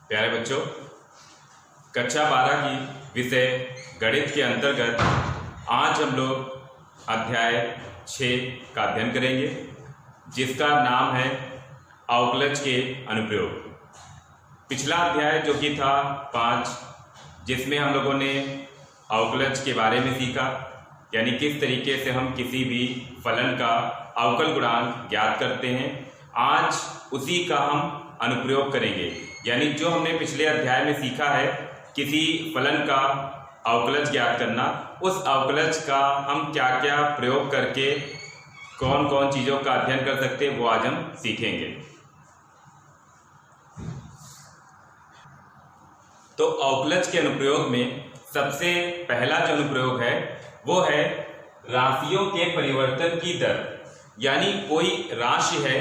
प्यारे बच्चों, कक्षा 12 की विषय गणित के अंतर्गत आज हम लोग अध्याय 6 का अध्ययन करेंगे, जिसका नाम है अवकलज के अनुप्रयोग। पिछला अध्याय जो कि था 5, जिसमें हम लोगों ने अवकलज के बारे में सीखा, यानी किस तरीके से हम किसी भी फलन का अवकल गुणांक ज्ञात करते हैं। आज उसी का हम अनुप्रयोग करेंगे, यानी जो हमने पिछले अध्याय में सीखा है किसी फलन का अवकलज ज्ञात करना, उस अवकलज का हम क्या क्या प्रयोग करके कौन कौन चीज़ों का अध्ययन कर सकते हैं, वो आज हम सीखेंगे। तो अवकलज के अनुप्रयोग में सबसे पहला जो अनुप्रयोग है वो है राशियों के परिवर्तन की दर। यानी कोई राशि है,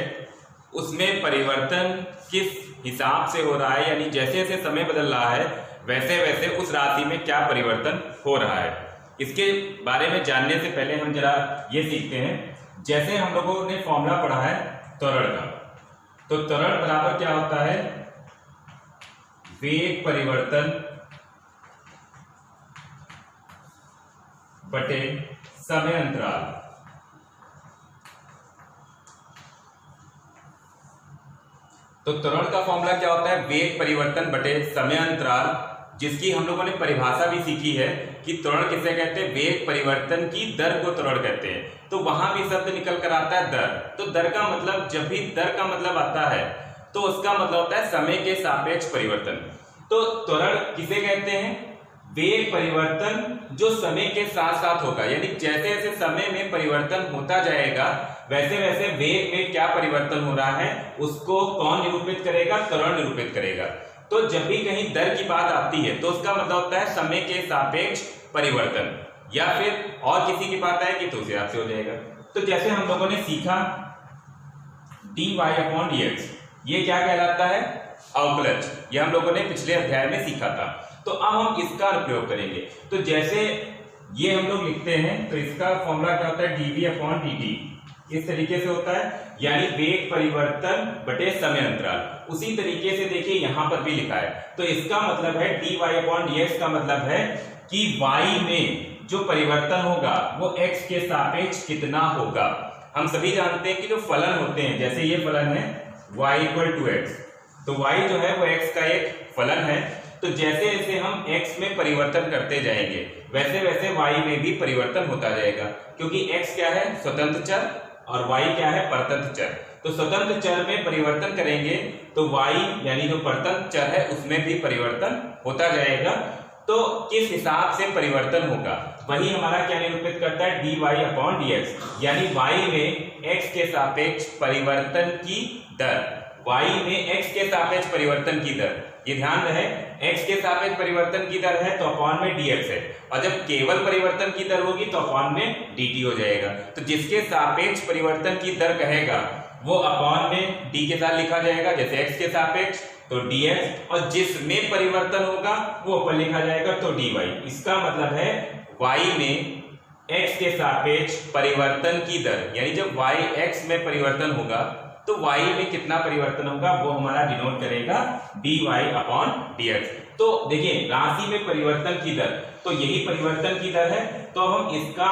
उसमें परिवर्तन किस हिसाब से हो रहा है, यानी जैसे जैसे समय बदल रहा है वैसे वैसे उस राशि में क्या परिवर्तन हो रहा है। इसके बारे में जानने से पहले हम जरा ये सीखते हैं। जैसे हम लोगों ने फॉर्मूला पढ़ा है त्वरण का, तो त्वरण बराबर क्या होता है, वेग परिवर्तन बटे समय अंतराल। तो त्वरण का फॉर्मूला क्या होता है, वेग परिवर्तन बटे समय अंतराल, जिसकी हम लोगों ने परिभाषा भी सीखी है कि त्वरण किसे कहते हैं, वेग परिवर्तन की दर को त्वरण कहते हैं। तो वहां भी शब्द निकल कर आता है दर। तो दर का मतलब, जब भी दर का मतलब आता है तो उसका मतलब होता है समय के सापेक्ष परिवर्तन। तो त्वरण किसे कहते हैं, वेग परिवर्तन जो समय के साथ साथ होगा, यानी जैसे जैसे समय में परिवर्तन होता जाएगा वैसे वैसे वेग में क्या परिवर्तन हो रहा है उसको कौन निरूपित करेगा, त्वरण निरूपित करेगा। तो जब भी कहीं दर की बात आती है तो उसका मतलब होता है समय के सापेक्ष परिवर्तन, या फिर और किसी की बात आएगी तो उस हिसाब से हो जाएगा। तो जैसे हम लोगों ने सीखा dy/dx, ये क्या कहलाता है, अवकलज। ये हम लोगों ने पिछले अध्याय में सीखा था। तो अब हम इसका उपयोग करेंगे। तो जैसे ये हम लोग लिखते हैं तो इसका फॉर्मूला क्या होता है, dv/dt, इस तरीके से होता है, यानी वेग परिवर्तन बटे समय अंतराल। उसी तरीके से देखिए यहां पर भी लिखा है। तो इसका मतलब है dy/dx का मतलब है कि y में जो परिवर्तन होगा वो x के सापेक्ष कितना होगा। हम सभी जानते हैं कि जो फलन होते हैं, जैसे ये फलन है y = x, तो y जो है वो x का एक फलन है। तो जैसे जैसे हम x में परिवर्तन करते जाएंगे वैसे वैसे y में भी परिवर्तन होता जाएगा, क्योंकि x क्या है, स्वतंत्र चर, और y क्या है, परतंत्र चर। तो स्वतंत्र चर में परिवर्तन करेंगे तो y यानी जो परतंत्र चर है उसमें भी परिवर्तन होता जाएगा। तो किस हिसाब से परिवर्तन होगा वही हमारा क्या निरूपित करता है, dy/dx, यानी y में x के सापेक्ष परिवर्तन की दर। y में x के सापेक्ष परिवर्तन की दर, ये ध्यान रहे, x के सापेक्ष परिवर्तन की दर है तो अपॉन में dx है, और जब केवल परिवर्तन की दर होगी तो अपॉन में dt हो जाएगा। तो जिसके सापेक्ष परिवर्तन की दर कहेगा वो अपॉन में d के साथ लिखा जाएगा, जैसे x के सापेक्ष तो dx, और जिसमें परिवर्तन होगा वो ऊपर लिखा जाएगा तो dy। इसका मतलब है y में x के सापेक्ष परिवर्तन की दर, यानी जब y x में परिवर्तन होगा तो y में कितना परिवर्तन होगा वो हमारा डिनोट करेगा dy/dx। तो देखिए राशि में परिवर्तन की दर, तो यही परिवर्तन की दर है। तो हम इसका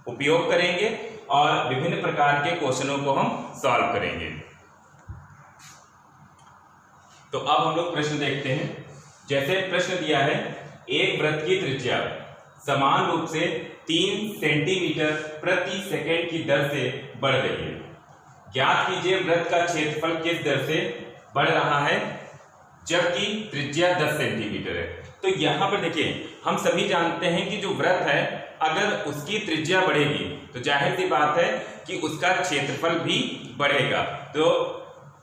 उपयोग करेंगे और विभिन्न प्रकार के क्वेश्चनों को हम सॉल्व करेंगे। तो अब हम लोग प्रश्न देखते हैं। जैसे प्रश्न दिया है, एक वृत्त की त्रिज्या समान रूप से 3 सेंटीमीटर प्रति सेकंड की दर से बढ़ रही है। ज्ञात कीजिए वृत्त का क्षेत्रफल किस दर से बढ़ रहा है जबकि त्रिज्या 10 सेंटीमीटर है। तो यहां पर देखिए हम सभी जानते हैं कि जो वृत्त है अगर उसकी त्रिज्या बढ़ेगी तो जाहिर सी बात है कि उसका क्षेत्रफल भी बढ़ेगा। तो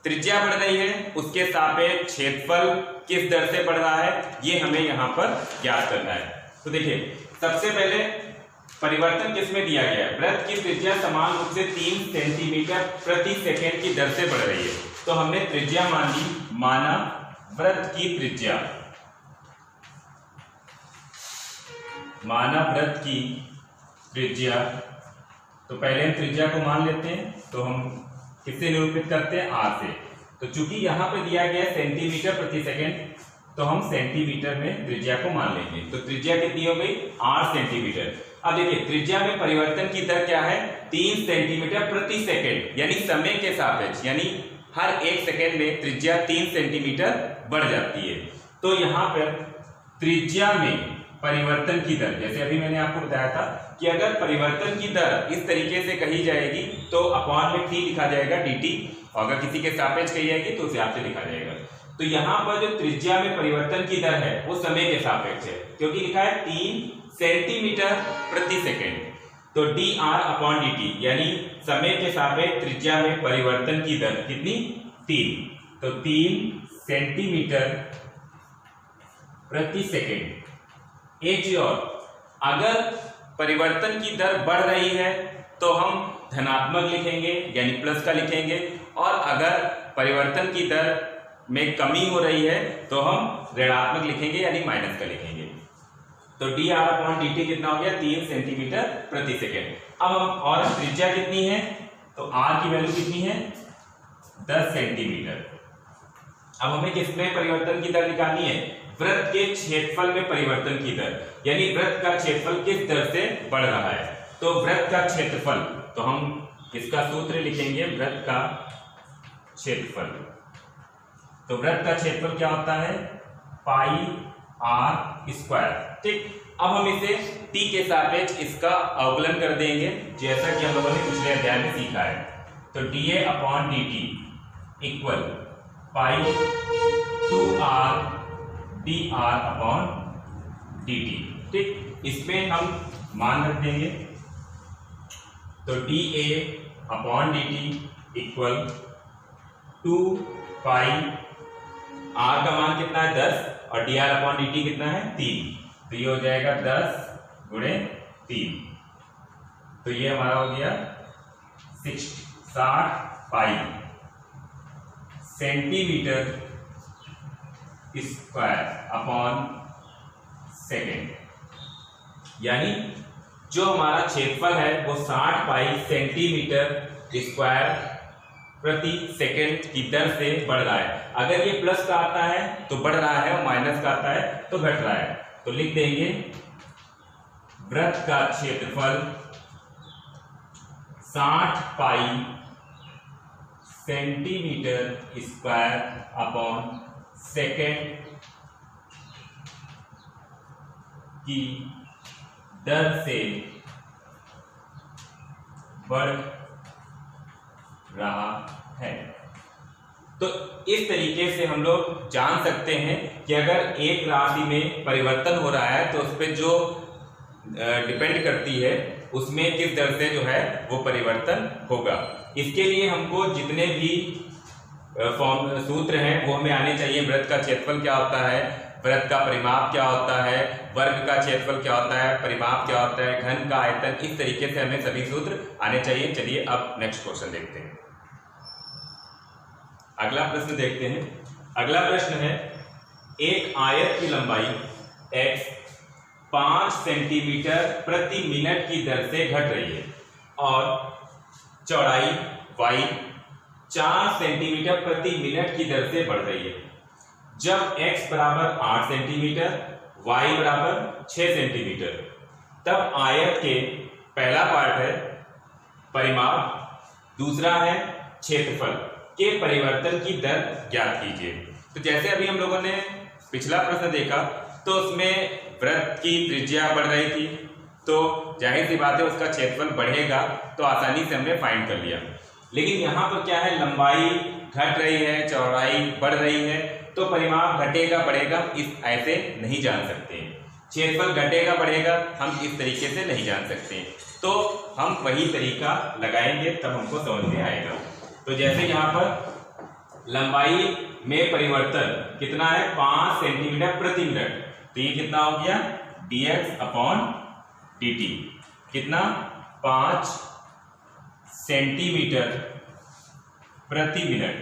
त्रिज्या बढ़ रही है, उसके सापेक्ष क्षेत्रफल किस दर से बढ़ रहा है ये हमें यहाँ पर ज्ञात करना है। तो देखिए सबसे पहले परिवर्तन किसमें दिया गया है, वृत्त की त्रिज्या समान रूप से 3 सेंटीमीटर प्रति सेकंड की दर से बढ़ रही है। तो हमने त्रिज्या मान ली, माना वृत्त की त्रिज्या, माना वृत्त की त्रिज्या। तो पहले हम त्रिज्या को मान लेते हैं, तो हम किससे निरूपित करते हैं, r से। तो चूंकि यहाँ पे दिया गया है सेंटीमीटर प्रति सेकेंड, तो हम सेंटीमीटर में त्रिज्या को मान लेंगे। तो त्रिज्या कितनी हो गई? 8 सेंटीमीटर। अब देखिए त्रिज्या में परिवर्तन की दर क्या है? 3 सेंटीमीटर प्रति सेकेंड, यानी समय के सापेक्ष, यानी हर 1 सेकेंड में त्रिज्या 3 सेंटीमीटर बढ़ जाती है। तो यहाँ पर त्रिज्या में परिवर्तन की दर, जैसे अभी मैंने आपको बताया था कि अगर परिवर्तन की दर इस तरीके से कही जाएगी तो अपॉन में t लिखा जाएगा dt, और अगर किसी के सापेक्ष कही जाएगी तो उसे आपसे लिखा जाएगा। तो यहाँ पर जो त्रिज्या में परिवर्तन की दर है वो समय के सापेक्ष है, क्योंकि लिखा है 3 सेंटीमीटर प्रति सेकेंड। तो dr अपॉन dt, यानी समय के सापेक्ष त्रिज्या में परिवर्तन की दर कितनी? 3। तो 3 सेंटीमीटर प्रति सेकेंड। एक चीज और, अगर परिवर्तन की दर बढ़ रही है तो हम धनात्मक लिखेंगे यानी प्लस का लिखेंगे, और अगर परिवर्तन की दर में कमी हो रही है तो हम ऋणात्मक लिखेंगे यानी माइनस का लिखेंगे। तो dr अपॉन dt कितना हो गया? 3 सेंटीमीटर प्रति सेकेंड। अब हम, और त्रिज्या कितनी है? तो r की वैल्यू कितनी है? 10 सेंटीमीटर। अब हमें किसमें परिवर्तन की दर निकालनी है? वृत्त के क्षेत्रफल में परिवर्तन की दर, यानी वृत्त का क्षेत्रफल किस दर से बढ़ रहा है। तो वृत्त का क्षेत्रफल, तो हम इसका सूत्र लिखेंगे वृत्त का क्षेत्रफल। तो वृत्त का क्षेत्रफल क्या होता है? पाई r स्क्वायर। ठीक, अब हम इसे t के सापेक्ष इसका अवकलन कर देंगे, जैसा कि हम लोगों ने पिछले अध्याय में सीखा है। तो dA upon dt equal pi 2r dr upon dt। ठीक, इसमें हम मान रख देंगे। तो dA अपॉन dt इक्वल 2 पाई, r का मान कितना है? 10, और dr अपॉन dt कितना है? 3। तो ये हो जाएगा 10 गुणे 3। तो ये हमारा हो गया 60 पाई सेंटीमीटर स्क्वायर अपॉन सेकेंड, यानी जो हमारा क्षेत्रफल है वो 60 पाई सेंटीमीटर स्क्वायर प्रति सेकेंड की दर से बढ़ रहा है। अगर ये प्लस का आता है तो बढ़ रहा है, और माइनस का आता है तो घट रहा है। तो लिख देंगे वृत्त का क्षेत्रफल 60 पाई सेंटीमीटर स्क्वायर अपॉन सेकेंड की दर से बढ़ रहा है। तो इस तरीके से हम लोग जान सकते हैं कि अगर एक राशि में परिवर्तन हो रहा है तो उस पर जो डिपेंड करती है उसमें किस दर से जो है वो परिवर्तन होगा। इसके लिए हमको जितने भी सूत्र हैं वो हमें आने चाहिए। वृत्त का क्षेत्रफल क्या होता है, वृत्त का परिमाप क्या होता है, वर्ग का क्षेत्रफल क्या होता है, परिमाप क्या होता है, घन का आयतन, इस तरीके से हमें सभी सूत्र आने चाहिए। चलिए अब नेक्स्ट क्वेश्चन देखते हैं। अगला प्रश्न देखते हैं। अगला प्रश्न है, एक आयत की लंबाई x 5 सेंटीमीटर प्रति मिनट की दर से घट रही है और चौड़ाई y 4 सेंटीमीटर प्रति मिनट की दर से बढ़ रही है। जब x बराबर 8 सेंटीमीटर, y बराबर 6 सेंटीमीटर, तब आयत के पहला पार्ट है परिमाप, दूसरा है क्षेत्रफल के परिवर्तन की दर ज्ञात कीजिए। तो जैसे अभी हम लोगों ने पिछला प्रश्न देखा तो उसमें वृत्त की त्रिज्या बढ़ रही थी, तो जाहिर सी बात है उसका क्षेत्रफल बढ़ेगा, तो आसानी से हमने फाइंड कर लिया। लेकिन यहाँ पर क्या है, लंबाई घट रही है, चौड़ाई बढ़ रही है, तो परिमाप घटेगा बढ़ेगा इस ऐसे नहीं जान सकते हैं। क्षेत्रफल घटेगा बढ़ेगा हम इस तरीके से नहीं जान सकते हैं। तो हम वही तरीका लगाएंगे तब हमको समझ में आएगा। तो जैसे यहाँ पर लंबाई में परिवर्तन कितना है, 5 सेंटीमीटर प्रति मिनट, तो ये कितना हो गया dx अपॉन dt, कितना 5 सेंटीमीटर प्रति मिनट।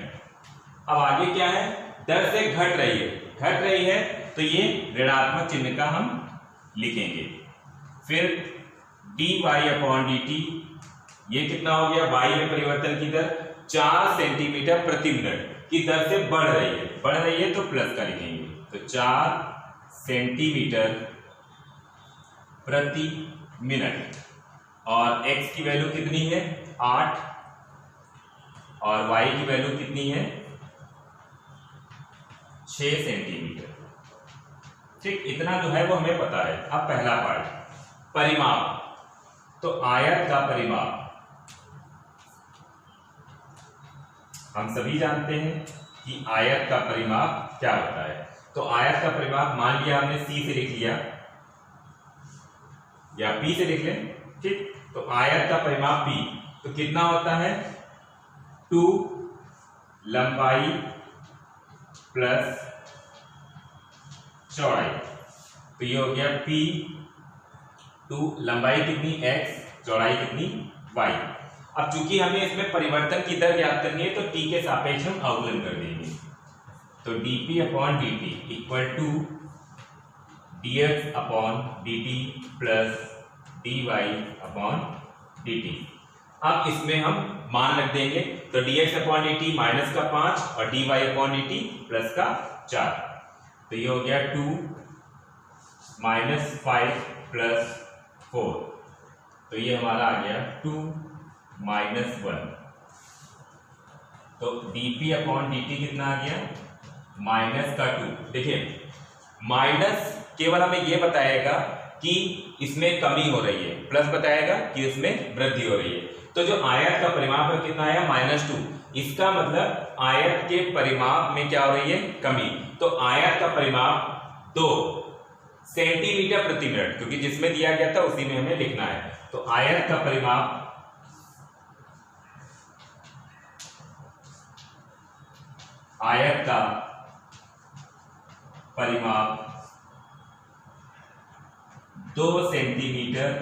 अब आगे क्या है, दर से घट रही है तो ये ऋणात्मक चिन्ह का हम लिखेंगे। फिर dy अपॉन dt, ये कितना हो गया, y में परिवर्तन की दर 4 सेंटीमीटर प्रति मिनट, की दर से बढ़ रही है तो प्लस का लिखेंगे, तो 4 सेंटीमीटर प्रति मिनट। और x की वैल्यू कितनी है 8 और y की वैल्यू कितनी है 6 सेंटीमीटर। ठीक, इतना जो है वो हमें पता है। अब पहला पार्ट परिमाप, तो आयत का परिमाप हम सभी जानते हैं कि आयत का परिमाप क्या होता है। तो आयत का परिमाप मान लिया हमने C से लिख लिया या P से लिख लें। ठीक, तो आयत का परिमाप P तो कितना होता है 2 लंबाई प्लस चौड़ाई, तो ये हो गया P 2 लंबाई कितनी x, चौड़ाई कितनी y। अब चूंकि हमें इसमें परिवर्तन की दर ज्ञात करनी है तो t के सापेक्ष हम अवकलन कर देंगे। तो dp upon dt equal to dx upon dt plus dy upon dt। अब इसमें हम मान रख देंगे, तो dx अपॉन dt माइनस का 5 और dy अपॉन dt प्लस का 4, तो ये हो गया 2 माइनस 5 प्लस 4, तो ये हमारा आ गया 2 माइनस 1। तो dp अपॉन dt कितना आ गया माइनस का 2। देखिए माइनस केवल हमें ये बताएगा कि इसमें कमी हो रही है, प्लस बताएगा कि इसमें वृद्धि हो रही है। तो जो आयत का परिमाप है कितना आया -2, इसका मतलब आयत के परिमाप में क्या हो रही है कमी। तो आयत का परिमाप 2 सेंटीमीटर प्रति मिनट, क्योंकि जिसमें दिया गया था उसी में हमें लिखना है। तो आयत का परिमाप आयत का परिमाप 2 सेंटीमीटर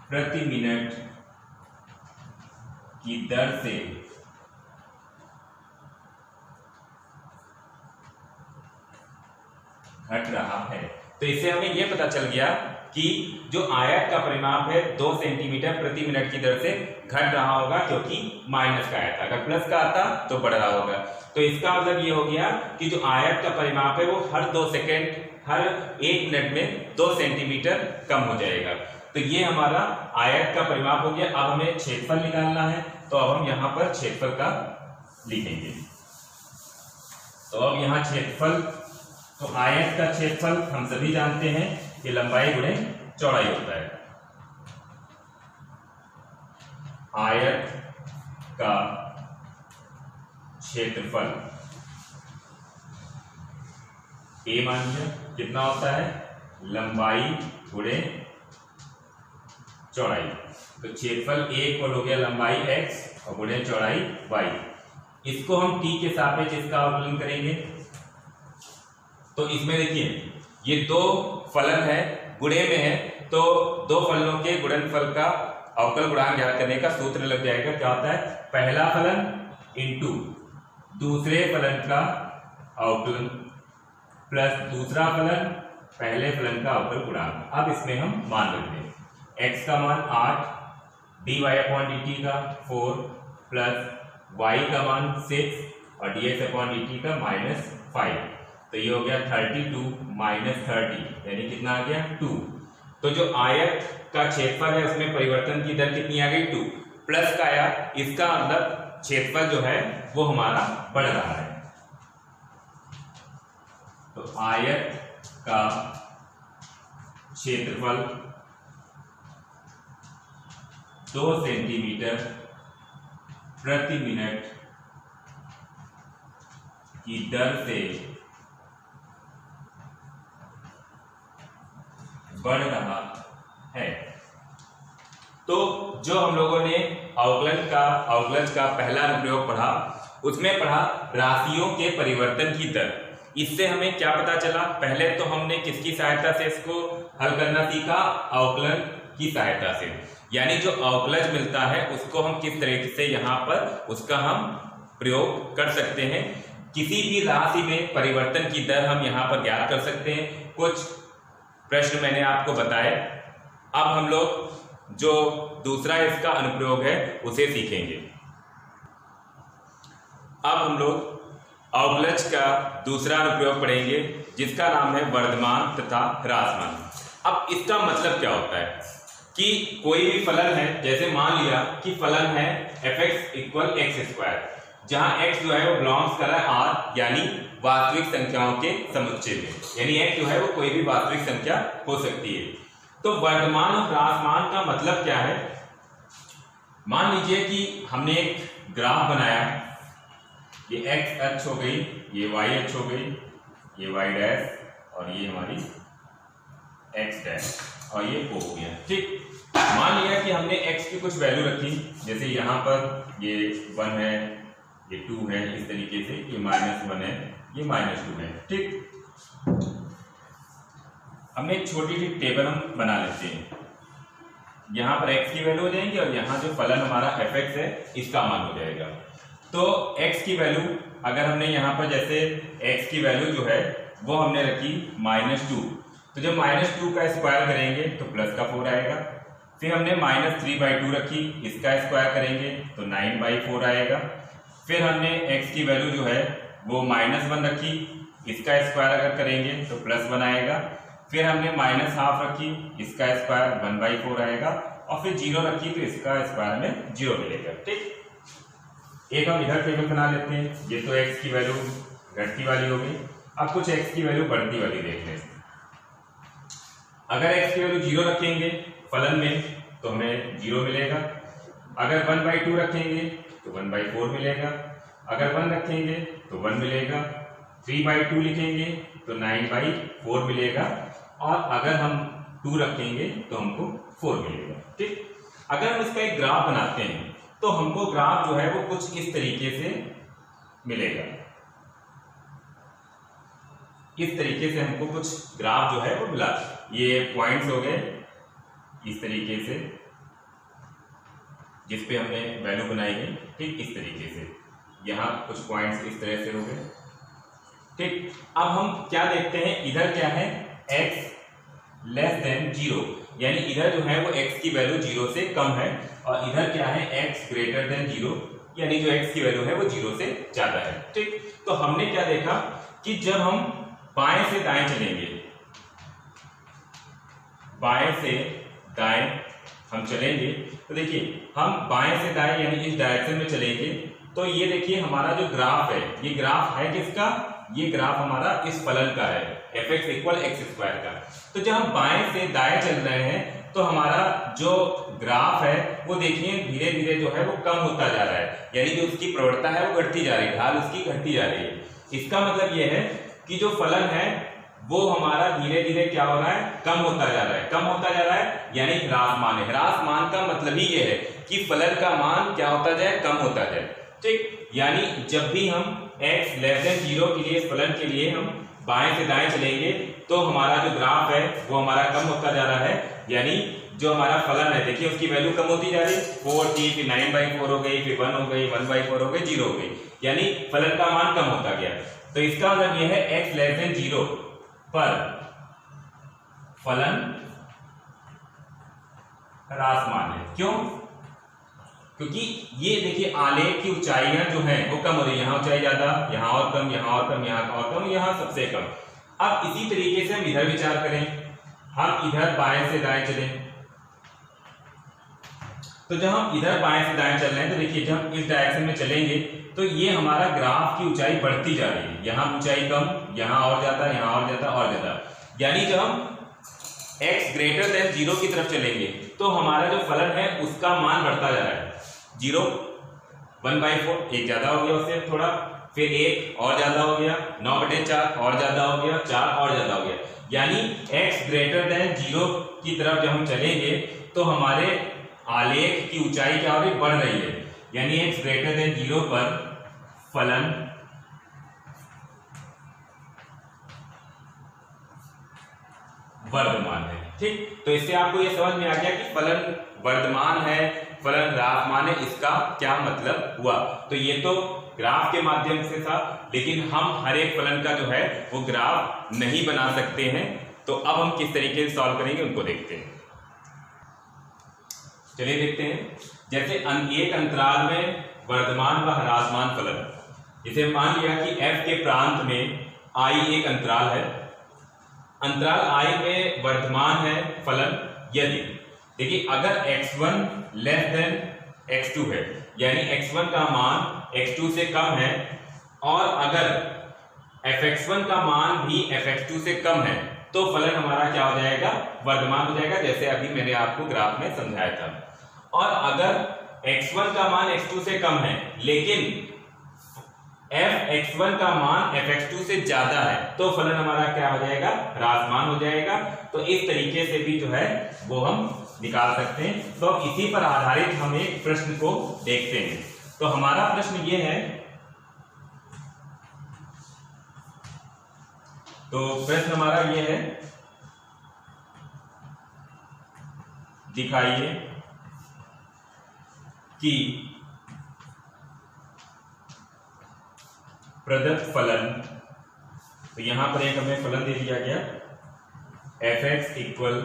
प्रति मिनट की दर से घट रहा है। तो इससे हमें यह पता चल गया कि जो आयत का परिमाप है 2 सेंटीमीटर प्रति मिनट की दर से घट रहा होगा, क्योंकि माइनस का आया था। अगर प्लस का आता तो बढ़ रहा होगा। तो इसका मतलब ये हो गया कि जो आयत का परिमाप है वो हर 2 सेकेंड, हर 1 मिनट में 2 सेंटीमीटर कम हो जाएगा। तो ये हमारा आयत का परिमाप हो गया। अब हमें क्षेत्रफल निकालना है, तो अब हम यहाँ पर क्षेत्रफल का लिखेंगे। तो अब यहाँ क्षेत्रफल, तो आयत का क्षेत्रफल हम सभी जानते हैं कि लंबाई गुणे चौड़ाई होता है। आयत का क्षेत्रफल A मान लिया कितना होता है लंबाई गुणे चौड़ाई। तो क्षेत्रफल A इक्वल हो गया लंबाई x और गुणे चौड़ाई y। इसको हम t के सापेक्ष इसका अवकलन करेंगे। तो इसमें देखिए ये 2 फलन है, गुणे में है, तो 2 फलनों के गुणनफल का अवकल गुणांक ज्ञात करने का सूत्र लग जाएगा। क्या होता है पहला फलन इंटू दूसरे फलन का अवकलन प्लस दूसरा फलन पहले फलन का अवकल गुणांक। अब इसमें हम मान रखते हैं x का मान 8, dy अपॉन dt का 4 प्लस y का मान 6 और dx अपॉन dt का -5। तो ये हो गया 32 माइनस 30 यानी कितना आ गया 2। तो जो आयत का क्षेत्रफल है उसमें परिवर्तन की दर कितनी आ गई 2, प्लस का आया, इसका मतलब क्षेत्रफल जो है वो हमारा बढ़ रहा है। तो आयत का क्षेत्रफल 2 सेंटीमीटर प्रति मिनट की दर से बढ़ रहा है। तो जो हम लोगों ने अवकलज का पहला अनुप्रयोग पढ़ा, उसमें पढ़ा राशियों के परिवर्तन की दर। इससे हमें क्या पता चला, पहले तो हमने किसकी सहायता से इसको हल करना सीखा, अवकलन की सहायता से। यानी जो अवकलज मिलता है उसको हम किस तरीके से यहाँ पर उसका हम प्रयोग कर सकते हैं। किसी भी राशि में परिवर्तन की दर हम यहाँ पर ज्ञात कर सकते हैं। कुछ प्रश्न मैंने आपको बताए। अब हम लोग जो दूसरा इसका अनुप्रयोग है उसे सीखेंगे। अब हम लोग अवकलज का दूसरा अनुप्रयोग पढ़ेंगे जिसका नाम है वर्धमान तथा ह्रासमान। अब इसका मतलब क्या होता है कि कोई भी फलन है, जैसे मान लिया कि फलन है fx इक्वल एक्स स्क्वायर, जहां x जो है वो बिलोंग्स कर रहा है R यानी वास्तविक संख्याओं के समुच्चय में, यानी x जो है वो कोई भी वास्तविक संख्या हो सकती है। तो वर्धमान और ह्रासमान का मतलब क्या है? मान लीजिए कि हमने एक ग्राफ बनाया, ये x अक्ष हो गई, ये y अक्ष हो गई, ये y डैश और ये हमारी x डैश और ये o हो गया। ठीक, मान लिया कि हमने x की कुछ वैल्यू रखी, जैसे यहाँ पर ये 1 है, ये 2 है, इस तरीके से ये -1 है, ये -2 है। ठीक, हमने एक छोटी सी टेबल हम बना लेते हैं, यहाँ पर x की वैल्यू हो जाएंगी और यहाँ जो फलन हमारा fx है इसका मान हो जाएगा। तो x की वैल्यू अगर हमने यहाँ पर जैसे x की वैल्यू जो है वो हमने रखी -2, तो जब -2 का स्क्वायर करेंगे तो प्लस का 4 आएगा। फिर हमने -3/2 रखी, इसका स्क्वायर करेंगे तो 9/4 आएगा। फिर हमने x की वैल्यू जो है वो -1 रखी, इसका स्क्वायर अगर करेंगे तो +1 आएगा। फिर हमने -½ रखी, इसका स्क्वायर 1/4 आएगा और फिर 0 रखी तो इसका स्क्वायर में 0 मिलेगा। ठीक, एक हम इधर टेबल बना लेते हैं, ये तो x की वैल्यू घटती वाली हो गई। अब कुछ x की वैल्यू बढ़ती वाली देख लें। अगर x की वैल्यू 0 रखेंगे फलन में तो हमें 0 मिलेगा, अगर 1/2 रखेंगे तो 1/4 मिलेगा, अगर 1 रखेंगे तो 1 मिलेगा, 3/2 लिखेंगे तो 9/4 मिलेगा और अगर हम 2 रखेंगे तो हमको 4 मिलेगा। ठीक, अगर हम इसका एक ग्राफ बनाते हैं तो हमको ग्राफ जो है वो कुछ इस तरीके से मिलेगा, इस तरीके से हमको कुछ ग्राफ जो है वो मिला। ये पॉइंट्स हो गए इस तरीके से जिस पे हमने वैल्यू बनाई है। ठीक, इस तरीके से यहाँ कुछ पॉइंट्स इस तरह से हो गए। ठीक, अब हम क्या देखते हैं, इधर क्या है x लेस देन 0, यानी इधर जो है वो x की वैल्यू 0 से कम है और इधर क्या है x ग्रेटर देन 0, यानी जो x की वैल्यू है वो 0 से ज्यादा है। ठीक, तो हमने क्या देखा कि जब हम बाएं से दाएं चलेंगे, बाएं से दाएं हम चलेंगे तो देखिए हम बाएं से दाएं यानी इस डायरेक्शन में चलेंगे तो ये देखिए हमारा जो ग्राफ है, ये ग्राफ है किसका? ये ग्राफ हमारा इस फलन का है fx इक्वल एक्स स्क्वायर का। तो जब हम बाएं से दाएं चल रहे हैं तो हमारा जो ग्राफ है वो देखिए धीरे धीरे जो है वो कम होता जा रहा है, यानी जो उसकी प्रवणता है वो घटती जा रही है, ढाल उसकी घटती जा रही है। इसका मतलब ये है कि जो फलन है वो हमारा धीरे धीरे क्या हो रहा है, कम होता जा रहा है, कम होता जा रहा है, यानी ह्रासमान है। ह्रासमान का मतलब ही ये है कि फलन का मान क्या होता जाए, कम होता जाए। ठीक, यानी जब भी हम x लेस देन 0 के लिए फलन के लिए हम बाएं से दाएं चलेंगे तो हमारा जो ग्राफ है वो हमारा कम होता जा रहा है, यानी जो हमारा फलन है देखिए उसकी वैल्यू कम होती जा रही है, 4 थी, फिर 9/4 हो गई, फिर 1 हो गई, 1/4 हो गई, 0 हो गई, यानी फलन का मान कम होता गया। तो इसका मतलब यह है x लेस देन 0 पर फलन ह्रासमान है। क्यों? क्योंकि ये देखिए आलेख की ऊंचाइयां जो हैं वो कम हो रही है, यहाँ ऊंचाई ज्यादा, यहाँ और कम, यहाँ और कम, यहाँ और कम, यहाँ सबसे कम। अब इसी तरीके से हम इधर विचार करें, हम इधर बाएं से दाएं चलें, तो जब हम इधर बाएं से दाएं चल रहे हैं तो देखिए जब हम इस डायरेक्शन में चलेंगे तो ये हमारा ग्राफ की ऊंचाई बढ़ती जा रही है, यहाँ ऊंचाई कम, यहाँ और ज्यादा, यहाँ और ज्यादा और ज्यादा, यानी जब हम x ग्रेटर देन 0 की तरफ चलेंगे तो हमारा जो फलन है उसका मान बढ़ता जा रहा है। 0 1/4 एक ज्यादा हो गया उससे थोड़ा, फिर 1 और ज्यादा हो गया, 9/4 और ज्यादा हो गया, 4 और ज्यादा हो गया, यानी x ग्रेटर देन 0 की तरफ जब हम चलेंगे तो हमारे आलेख की ऊंचाई क्या हो रही, बढ़ रही है, यानी x ग्रेटर देन 0 पर फलन वर्धमान है। ठीक, तो इससे आपको ये समझ में आ गया कि फलन वर्धमान है, फलन ह्रासमान है, इसका क्या मतलब हुआ। तो ये तो ग्राफ के माध्यम से था, लेकिन हम हर एक फलन का जो है वो ग्राफ नहीं बना सकते हैं। तो अब हम किस तरीके से सॉल्व करेंगे उनको देखते हैं। चलिए देखते हैं। जैसे एक अंतराल में वर्धमान व ह्रासमान फलन, इसे मान लिया कि f के प्रांत में i एक अंतराल है, अंतराल i में वर्तमान है फलन यदि, देखिए अगर x1 लेस देन x2 है, यानी x1 का मान x2 से कम है, और अगर fx1 का मान भी fx2 से कम है, तो फलन हमारा क्या हो जाएगा, वर्धमान हो जाएगा, जैसे अभी मैंने आपको ग्राफ में समझाया था। और अगर x1 का मान x2 से कम है लेकिन fx1 का मान fx2 से ज्यादा है, तो फलन हमारा क्या हो जाएगा, ह्रासमान हो जाएगा। तो इस तरीके से भी जो है वो हम निकाल सकते हैं। तो अब इसी पर आधारित हम एक प्रश्न को देखते हैं। तो हमारा प्रश्न ये है, तो प्रश्न हमारा ये है, दिखाइए कि प्रदत्त फलन, तो यहां पर एक हमें फलन दे दिया गया fx equal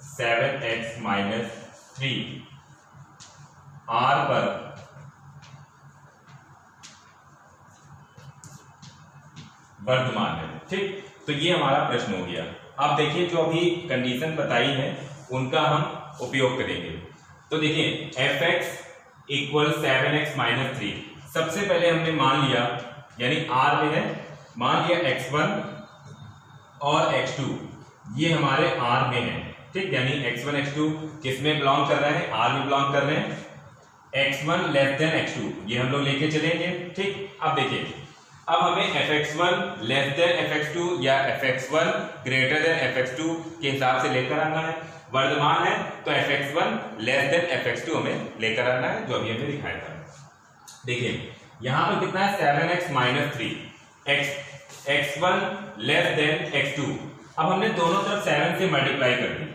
7x minus 3 r पर वर्तमान है, ठीक। तो ये हमारा प्रश्न हो गया। अब देखिए जो अभी कंडीशन बताई है उनका हम उपयोग करेंगे। तो देखिए fx इक्वल 7x माइनस 3, सबसे पहले हमने मान लिया, यानी r में है, मान लिया x1 और x2 ये हमारे r में है, ठीक, यानी x1 x2 किस में बिलोंग कर रहे हैं, r में बिलोंग कर रहे हैं। x1 लेस देन x2 ये हम लोग लेके चलेंगे, ठीक। अब देखिए, अब हमें fx1 लेस देन fx2 या fx1 ग्रेटर देन fx2 के हिसाब से लेकर आना है। वर्तमान है तो fx1 लेस देन fx2 हमें लेकर आना है, जो अभी हमने दिखाया था। देखिए यहां पर कितना है, 7x minus 3, x1 less than x2। अब हमने दोनों तरफ 7 से मल्टीप्लाई कर दी,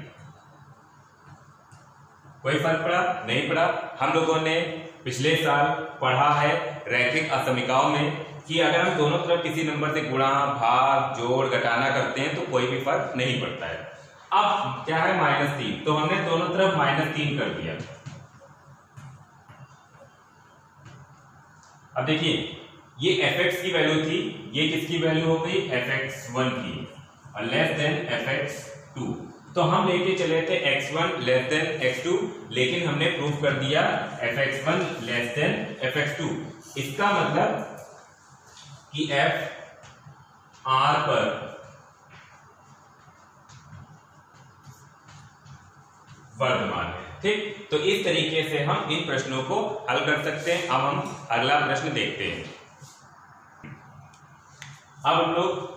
कोई फर्क पड़ा नहीं पड़ा। हम लोगों ने पिछले साल पढ़ा है रैखिक असमीकाओं में कि अगर हम दोनों तरफ किसी नंबर से गुणा, भाग, जोड़, घटाना करते हैं तो कोई भी फर्क नहीं पड़ता है। अब क्या है, -3, तो हमने दोनों तरफ -3 कर दिया। अब देखिए ये fx की वैल्यू थी, ये किसकी वैल्यू हो गई, fx1 की, और लेस देन fx2। तो हम लेके चले थे x1 लेस देन x2, लेकिन हमने प्रूफ कर दिया fx1 लेस देन fx2। इसका मतलब कि f r पर वर्तमान है, ठीक। तो इस तरीके से हम इन प्रश्नों को हल कर सकते हैं। अब हम अगला प्रश्न देखते हैं। अब हम लोग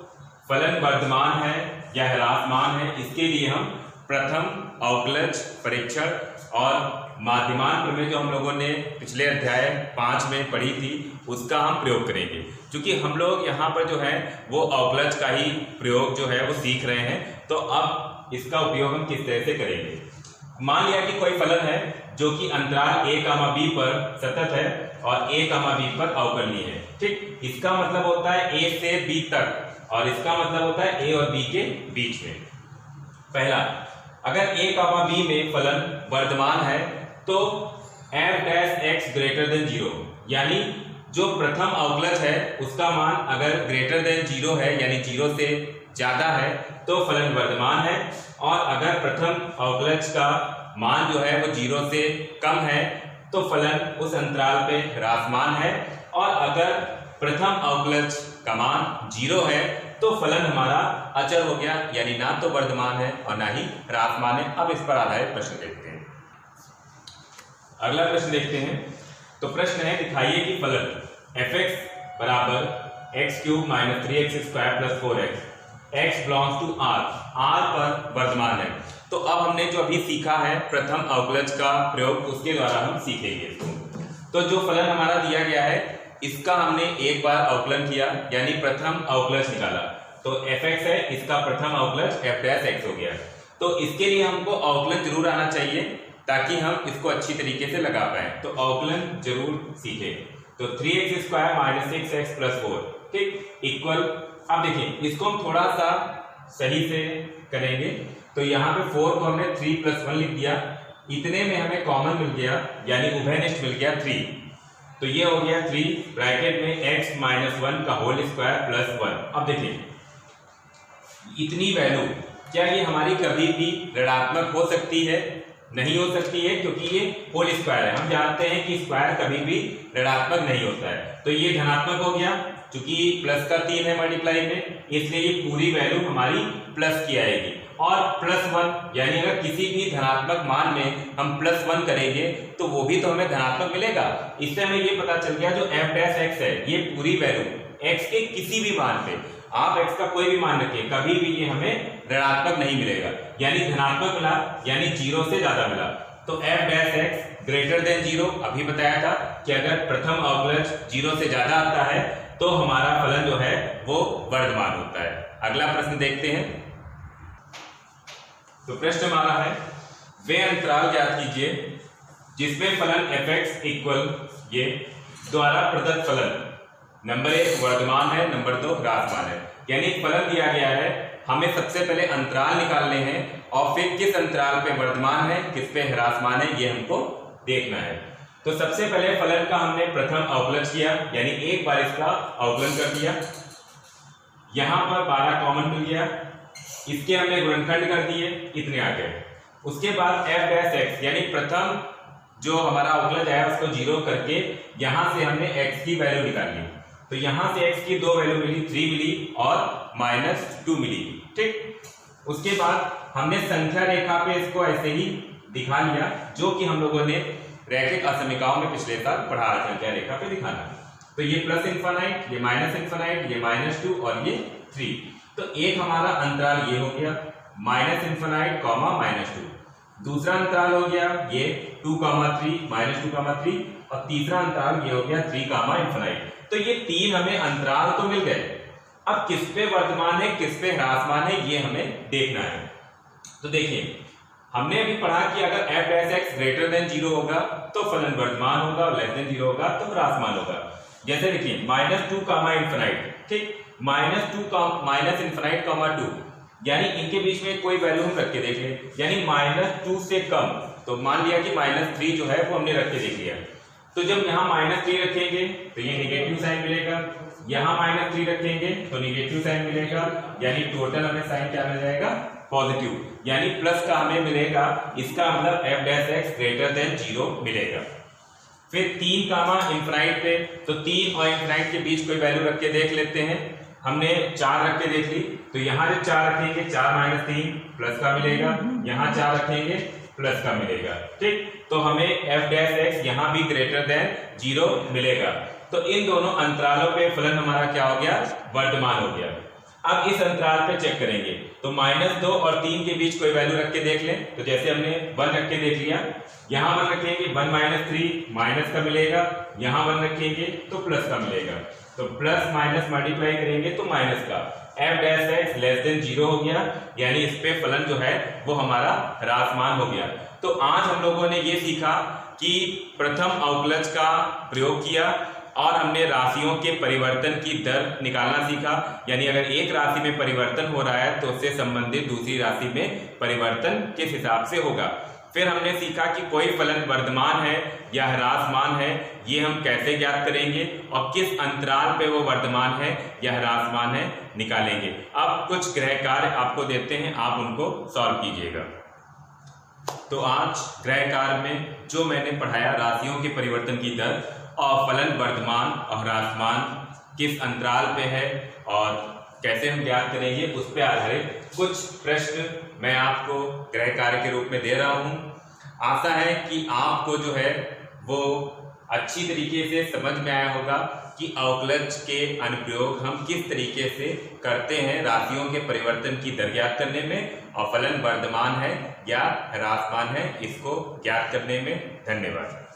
फलन वर्तमान है या ह्रासमान है, इसके लिए हम प्रथम अवकलज परीक्षण और माध्यमान प्रमेय जो हम लोगों ने पिछले अध्याय 5 में पढ़ी थी उसका हम प्रयोग करेंगे। क्योंकि हम लोग यहाँ पर जो है वो अवकलज का ही प्रयोग जो है वो सीख रहे हैं, तो अब इसका उपयोग हम किस तरह से करेंगे। मान लिया कि कोई फलन है जो कि अंतराल a, b पर सतत है और a, b पर अवकलनीय है, ठीक। इसका मतलब होता है a से b तक, और इसका मतलब होता है a और b के बीच में। पहला, अगर a, b में फलन वर्तमान है तो f dash x greater than 0, यानी जो प्रथम अवकलज है उसका मान अगर ग्रेटर देन 0 है, यानी 0 से ज्यादा है, तो फलन वर्तमान है। और अगर प्रथम अवकलज का मान जो है वो 0 से कम है तो फलन उस अंतराल पे ह्रासमान है। और अगर प्रथम अवकलज का मान 0 है तो फलन हमारा अचर हो गया, यानी ना तो वर्तमान है और ना ही ह्रासमान है। अब इस पर आधारित प्रश्न देखते हैं। अगला प्रश्न देखते हैं। तो प्रश्न है, दिखाइए कि फलन fx बराबर x cube minus 3x square plus 4x, x belongs to r, r पर वर्तमान है। तो अब हमने जो अभी सीखा है प्रथम अवकलज का प्रयोग, उसके द्वारा हम सीखेंगे इसको। तो जो फलन हमारा दिया गया है इसका हमने एक बार अवकलन किया, यानी प्रथम अवकलज निकाला। तो fx है, इसका प्रथम अवकलज f डैश x हो गया। तो इसके लिए हमको अवकलन जरूर आना चाहिए ताकि हम इसको अच्छी तरीके से लगा पाए। तो अवकलन जरूर सीखें। तो 3x square minus 6x plus 4, ठीक, इक्वल। अब देखिए इसको हम थोड़ा सा सही से करेंगे। तो यहाँ पे 4 को हमने 3 प्लस 1 लिख दिया, इतने में हमें कॉमन मिल गया, यानी उभयनिष्ठ मिल गया 3। तो ये हो गया 3 ब्रैकेट में x माइनस 1 का होल स्क्वायर प्लस 1। अब देखिए इतनी वैल्यू क्या ये हमारी कभी भी ऋणात्मक हो सकती है? नहीं हो सकती है, क्योंकि ये होल स्क्वायर है। हम जानते हैं कि स्क्वायर कभी भी ऋणात्मक नहीं होता है। तो ये धनात्मक हो गया, क्योंकि प्लस का 3 है मल्टीप्लाई में, इसलिए ये पूरी वैल्यू हमारी प्लस की आएगी। और प्लस 1 यानी अगर किसी भी धनात्मक मान में हम प्लस 1 करेंगे तो वो भी तो हमें धनात्मक मिलेगा। इससे हमें ये पता चल गया जो f डैश x है ये पूरी वैल्यू x के किसी भी मान पे आप x का कोई भी मान रखिए, कभी भी ये हमें ऋणात्मक नहीं मिलेगा, यानी धनात्मक मिला, यानी 0 से ज्यादा मिला। तो f dash x greater than 0, अभी बताया था कि अगर प्रथम अवकलज 0 से ज्यादा आता है तो हमारा फलन जो है वो वर्धमान होता है। अगला प्रश्न देखते हैं। तो प्रश्न हमारा है वे अंतराल ज्ञात कीजिए जिसमें फलन fx इक्वल ये द्वारा प्रदत्त फलन नंबर 1 वर्धमान है, नंबर 2 ह्रासमान है। यानी फलन दिया गया है, हमें सबसे पहले अंतराल निकालने हैं और फिर किस अंतराल पे वर्धमान है किस पे ह्रासमान है ये हमको देखना है। तो सबसे पहले फलन का हमने प्रथम अवकलज किया, यानी एक बार इसका अवकलन कर दिया। यहां पर 12 कॉमन मिल गया, इसके हमने गुणनखंड कर दिए, इतने आ गए। उसके बाद f डैश x यानी प्रथम जो हमारा अवकलज है उसको 0 करके यहां से हमने x की वैल्यू निकाली। तो यहां से x की 2 वैल्यू मिली, 3 मिली और -2 मिली। ठीक, उसके बाद हमने संख्या रेखा पे इसको ऐसे ही दिखा लिया, जो कि हम लोगों ने रैखिक असमीकाओं में पिछले साल पढ़ा, संख्या रेखा पे दिखाना। तो ये प्लस इनफाइनाइट, ये माइनस इनफाइनाइट, ये -2 और ये 3। तो एक हमारा अंतराल ये हो गया -इनफाइनाइट, -2। दूसरा अंतराल हो गया ये 2, 3, -2, 3 और तीसरा अंतराल ये हो गया 3, इनफाइनाइट। तो ये 3 हमें अंतराल तो मिल गए। अब किस पे वर्धमान है किस पे ह्रासमान है ये हमें देखना है। तो देखिए हमने अभी पढ़ा कि अगर f dash x greater than 0 होगा तो फलन वर्धमान होगा और लेस देन 0 होगा तो ह्रासमान होगा। जैसे देखिए -2, इनफाइनाइट, ठीक, -इनफाइनाइट, 2 यानी इनके बीच में कोई वैल्यू हम रख के देख ले, यानी -2 से कम। तो मान लिया कि -3 जो है वो हमने रख के देख लिया। तो जब यहाँ -3 रखेंगे तो ये नेगेटिव साइन मिलेगा, यहाँ -3 रखेंगे तो नेगेटिव साइन मिलेगा, यानी टोटल हमें साइन क्या मिल जाएगा? पॉजिटिव, यानी प्लस का हमें मिलेगा। इसका मतलब f dash x greater than 0 मिलेगा। फिर 3, इनफाइनाइट पे, तो 3 और इनफाइनाइट के बीच कोई वैल्यू रख के देख लेते हैं। हमने 4 रख के देख ली, तो यहाँ जब 4 रखेंगे 4 - 3 प्लस का मिलेगा, यहाँ 4 रखेंगे प्लस का मिलेगा। ठीक, तो हमें f डैश x यहाँ भी ग्रेटर देन 0 मिलेगा। तो इन दोनों अंतरालों पे फलन हमारा क्या हो गया? वर्धमान हो गया। अब इस अंतराल पे चेक करेंगे, तो -2 और 3 के बीच कोई वैल्यू रख के देख लें। तो जैसे हमने 1 रख के देख लिया, यहाँ 1 रखेंगे 1 - 3 माइनस का मिलेगा, यहाँ 1 रखेंगे तो प्लस का मिलेगा। तो प्लस माइनस मल्टीप्लाई करेंगे तो माइनस का। f dash x less than 0 हो गया, यानी इस पे फलन जो है वो हमारा ह्रासमान हो गया। तो आज हम लोगों ने ये सीखा कि प्रथम अवकलज का प्रयोग किया और हमने राशियों के परिवर्तन की दर निकालना सीखा, यानी अगर एक राशि में परिवर्तन हो रहा है तो उससे संबंधित दूसरी राशि में परिवर्तन किस हिसाब से होगा। फिर हमने सीखा कि कोई फलन वर्धमान है या ह्रासमान है ये हम कैसे ज्ञात करेंगे और किस अंतराल पे वो वर्धमान है या ह्रासमान है निकालेंगे। अब कुछ गृह कार्य आपको देते हैं, आप उनको सॉल्व कीजिएगा। तो आज गृह कार्य में जो मैंने पढ़ाया राशियों के परिवर्तन की दर और फलन वर्धमान और ह्रासमान किस अंतराल पे है और कैसे हम ज्ञात करेंगे, उस पे आधारित कुछ प्रश्न मैं आपको गृह कार्य के रूप में दे रहा हूं। आशा है कि आपको जो है वो अच्छी तरीके से समझ में आया होगा कि अवकलज के अनुप्रयोग हम किस तरीके से करते हैं राशियों के परिवर्तन की दर ज्ञात करने में और फलन वर्धमान है या ह्रासमान है इसको ज्ञात करने में। धन्यवाद।